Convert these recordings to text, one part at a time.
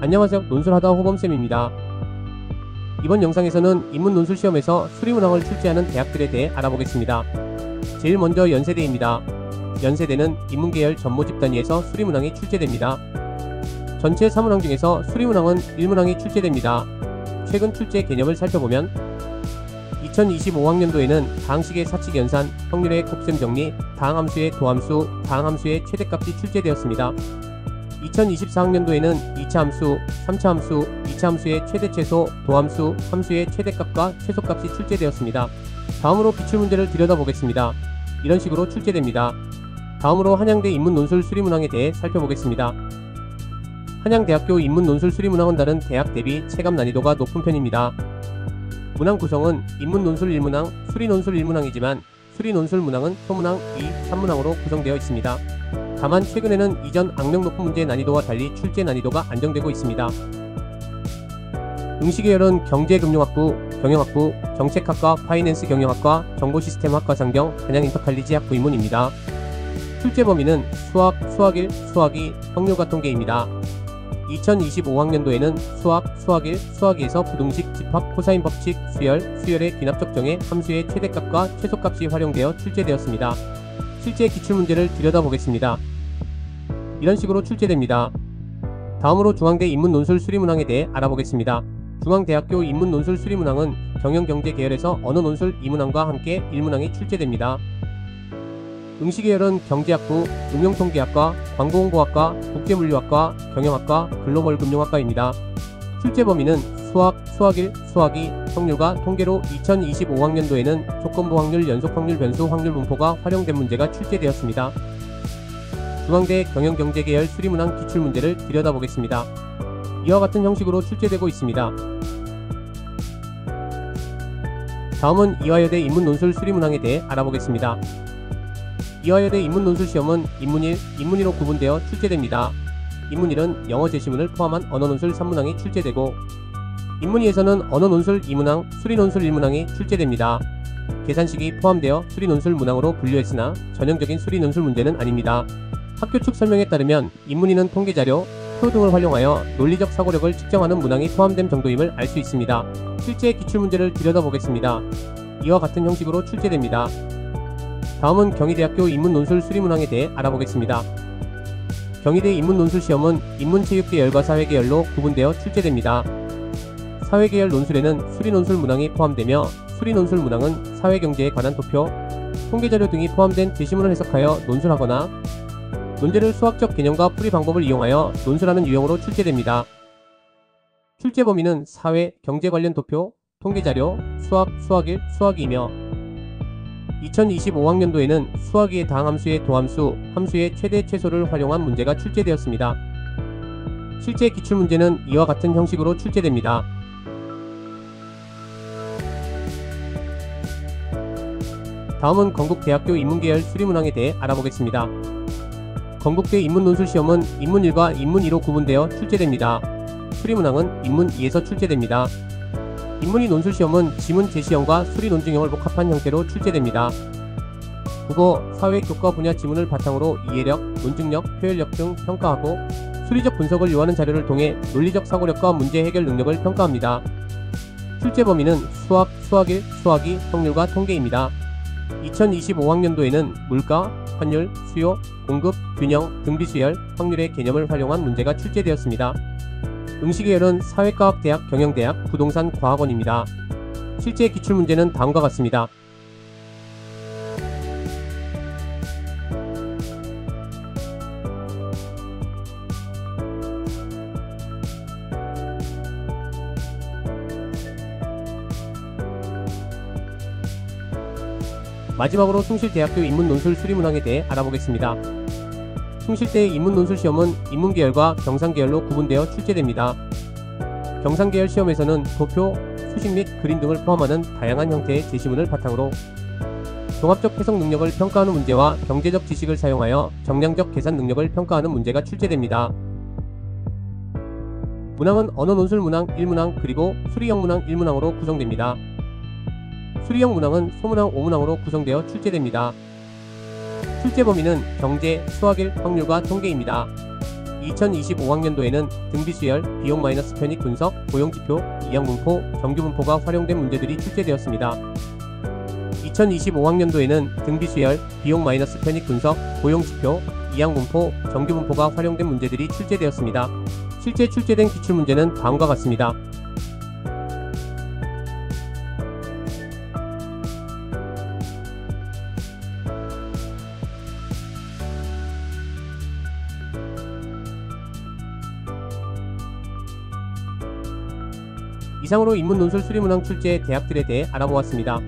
안녕하세요. 논술하다 호범쌤입니다. 이번 영상에서는 인문 논술 시험에서 수리문항을 출제하는 대학들에 대해 알아보겠습니다. 제일 먼저 연세대입니다. 연세대는 인문계열 전모집 단위에서 수리문항이 출제됩니다. 전체 4문항 중에서 수리문항은 1문항이 출제됩니다. 최근 출제 개념을 살펴보면 2025학년도에는 다항식의 사칙 연산, 확률의 곱셈 정리, 다항함수의 도함수, 다항함수의 최대값이 출제되었습니다. 2024학년도에는 2차 함수, 3차 함수, 2차 함수의 최대 최소, 도함수, 함수의 최대값과 최소값이 출제되었습니다. 다음으로 기출문제를 들여다보겠습니다. 이런 식으로 출제됩니다. 다음으로 한양대 인문논술 수리문항에 대해 살펴보겠습니다. 한양대학교 인문논술 수리문항은 다른 대학 대비 체감 난이도가 높은 편입니다. 문항 구성은 인문논술 1문항, 수리논술 1문항이지만 수리논술 문항은 소문항 2, 3문항으로 구성되어 있습니다. 다만 최근에는 이전 악명 높은 문제의 난이도와 달리 출제 난이도가 안정되고 있습니다. 응시계열은 경제금융학부, 경영학부, 정책학과, 파이낸스 경영학과, 정보시스템학과 상경, 한양인터칼리지학 부인문입니다. 출제 범위는 수학, 수학1, 수학2, 확률과 통계입니다. 2025학년도에는 수학, 수학1, 수학2에서 부등식, 집합, 코사인 법칙, 수열, 수열의 귀납적 정의, 함수의 최대값과 최소값이 활용되어 출제되었습니다. 실제 기출문제를 들여다보겠습니다. 이런 식으로 출제됩니다. 다음으로 중앙대 인문논술 수리문항에 대해 알아보겠습니다. 중앙대학교 인문논술 수리문항은 경영경제 계열에서 언어논술 2문항과 함께 1문항이 출제됩니다. 응시계열은 경제학부, 응용통계학과, 광고홍보학과, 국제물류학과, 경영학과, 글로벌금융학과입니다. 출제 범위는 수학, 수학1, 수학2, 확률과 통계로 2025학년도에는 조건부 확률, 연속 확률, 변수 확률 분포가 활용된 문제가 출제되었습니다. 중앙대 경영경제계열 수리문항 기출문제를 들여다보겠습니다. 이와 같은 형식으로 출제되고 있습니다. 다음은 이화여대 인문논술 수리문항에 대해 알아보겠습니다. 이화여대 인문논술 시험은 인문1, 인문2로 구분되어 출제됩니다. 인문1은 영어 제시문을 포함한 언어논술 3문항이 출제되고 인문2에서는 언어논술 2문항, 수리논술 1문항이 출제됩니다. 계산식이 포함되어 수리논술 문항으로 분류했으나 전형적인 수리논술 문제는 아닙니다. 학교 측 설명에 따르면 인문2는 통계자료, 표 등을 활용하여 논리적 사고력을 측정하는 문항이 포함된 정도임을 알 수 있습니다. 실제 기출문제를 들여다보겠습니다. 이와 같은 형식으로 출제됩니다. 다음은 경희대학교 인문논술 수리문항에 대해 알아보겠습니다. 경희대 인문논술 시험은 인문체육계열과 사회계열로 구분되어 출제됩니다. 사회계열 논술에는 수리논술 문항이 포함되며 수리논술 문항은 사회경제에 관한 도표, 통계자료 등이 포함된 제시문을 해석하여 논술하거나 문제를 수학적 개념과 풀이 방법을 이용하여 논술하는 유형으로 출제됩니다. 출제 범위는 사회, 경제 관련 도표, 통계자료, 수학, 수학1, 수학2이며 2025학년도에는 수학2의 다항함수의 도함수, 함수의 최대 최소를 활용한 문제가 출제되었습니다. 실제 기출문제는 이와 같은 형식으로 출제됩니다. 다음은 건국대학교 인문계열 수리문항에 대해 알아보겠습니다. 건국대 인문논술 시험은 인문1과 인문2로 구분되어 출제됩니다. 수리문항은 인문2에서 출제됩니다. 인문2 논술 시험은 지문 제시형과 수리 논증형을 복합한 형태로 출제됩니다. 국어, 사회, 교과 분야 지문을 바탕으로 이해력, 논증력, 표현력 등 평가하고 수리적 분석을 요하는 자료를 통해 논리적 사고력과 문제 해결 능력을 평가합니다. 출제 범위는 수학, 수학1, 수학2, 확률과 통계입니다. 2025학년도에는 물가, 환율, 수요, 공급, 균형, 등비수열, 확률의 개념을 활용한 문제가 출제되었습니다. 응시계열은 사회과학대학, 경영대학, 부동산과학원입니다. 실제 기출문제는 다음과 같습니다. 마지막으로 숭실대학교 인문논술 수리문항에 대해 알아보겠습니다. 숭실대의 인문논술 시험은 인문계열과 경상계열로 구분되어 출제됩니다. 경상계열 시험에서는 도표, 수식 및 그림 등을 포함하는 다양한 형태의 제시문을 바탕으로 종합적 해석 능력을 평가하는 문제와 경제적 지식을 사용하여 정량적 계산 능력을 평가하는 문제가 출제됩니다. 문항은 언어논술 문항 1문항 그리고 수리형 문항 1문항으로 구성됩니다. 수리형 문항은 소문항 5문항으로 구성되어 출제됩니다. 출제 범위는 경제, 수학1, 확률과 통계입니다. 2025학년도에는 등비수열, 비용 마이너스 편익 분석, 고용지표, 이항분포, 정규분포가 활용된 문제들이 출제되었습니다. 2025학년도에는 등비수열, 비용 마이너스 편익 분석, 고용지표, 이항분포, 정규분포가 활용된 문제들이 출제되었습니다. 실제 출제된 기출문제는 다음과 같습니다. 이상으로 인문논술 수리문항 출제 대학들에 대해 알아보았습니다.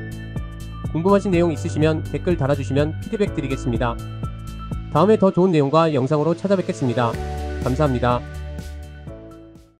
궁금하신 내용 있으시면 댓글 달아주시면 피드백 드리겠습니다. 다음에 더 좋은 내용과 영상으로 찾아뵙겠습니다. 감사합니다.